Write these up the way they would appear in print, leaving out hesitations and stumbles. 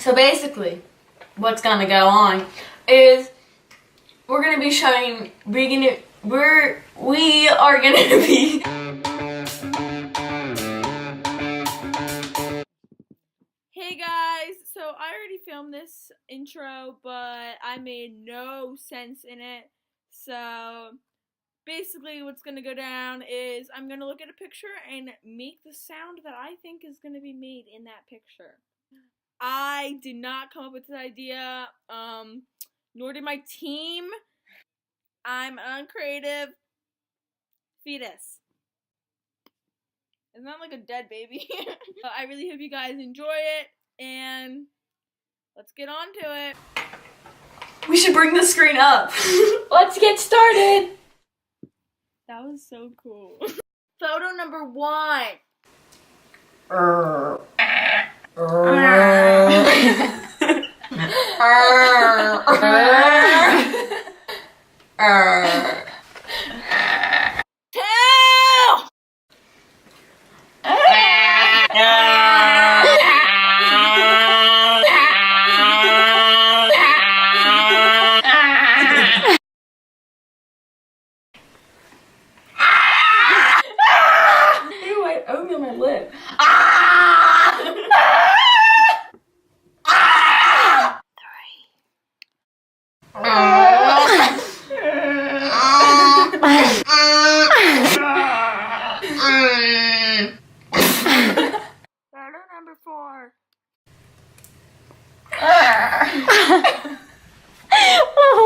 So basically, what's gonna go on is we're gonna be showing, we are gonna be. Hey guys, so I already filmed this intro, but I made no sense in it. So basically what's gonna go down is I'm gonna look at a picture and make the sound that I think is gonna be made in that picture. I did not come up with this idea, nor did my team. I'm an uncreative fetus. Isn't that like a dead baby? I really hope you guys enjoy it, and let's get on to it. We should bring the screen up. Let's get started. That was so cool. Photo number 1. Ew, I have oatmeal on my lip. Photo number 4.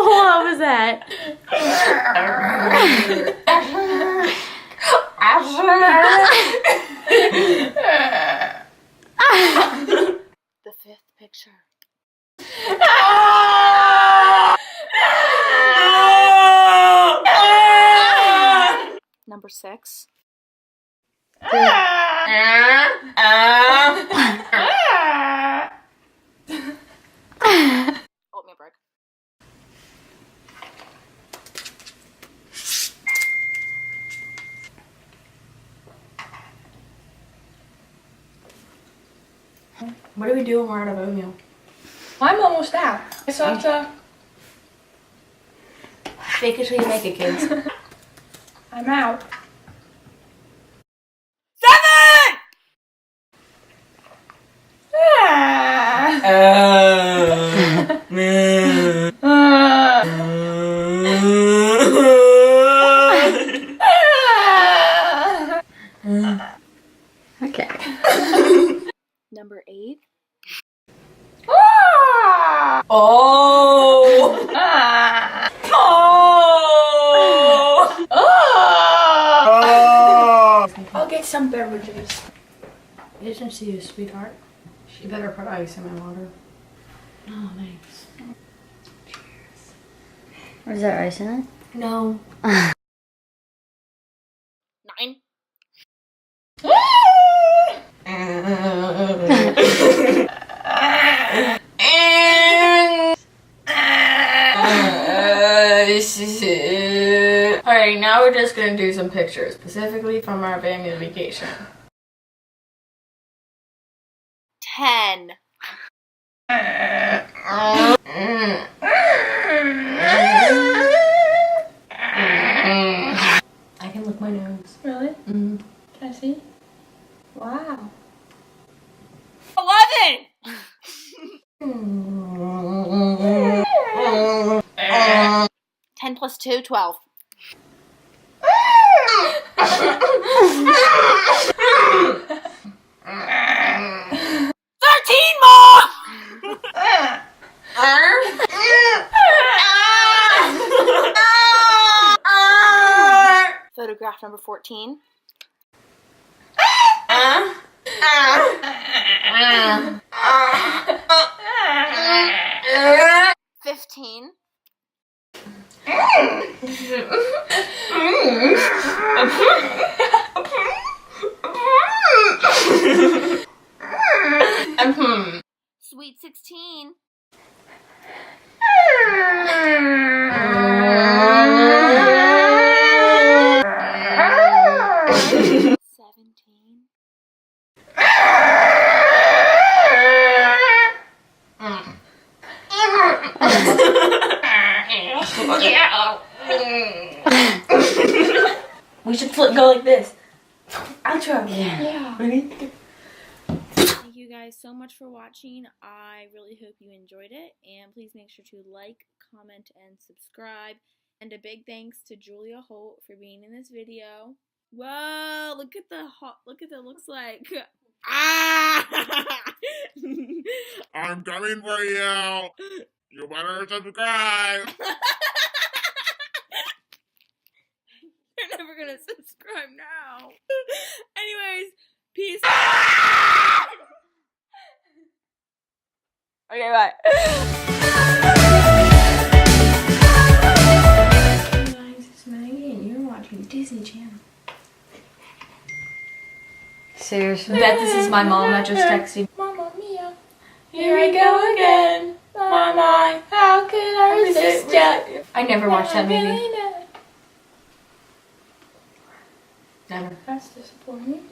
What was that? The 5th picture. Number 6. Oatmeal break. What do we do when we're out of oatmeal? I'm almost out. It's up to. Fake it till you make it, kids. I'm out. 7! Okay. Number 8. Oh! Oh! I'll get some beverages. Isn't she a sweetheart? She better put ice in my water. Oh, thanks. Cheers. Is there ice in it? No. 9. Alright, now we're just gonna do some pictures, specifically from our family vacation. 10. I can lick my nose. Really? Mm. Can I see? Wow. 11. 10 plus 2, 12. 13 more! Photograph number 14. 15. 16. 17. go like this. Outro. Yeah. Ready? Thank you guys so much for watching. I really hope you enjoyed it, and please make sure to like, comment, and subscribe. And a big thanks to Julia Holt for being in this video. Whoa! Look at the looks like. Ah! I'm coming for you. You better subscribe. You're never gonna subscribe now. Anyways, peace. Okay, bye. Hey guys, it's Maggie and you're watching Disney Channel. Seriously? Bet this is my mom that just texted. Mamma mia. Here I go again. Mama, How could I resist you? I never watched that movie. Never. That's disappointing.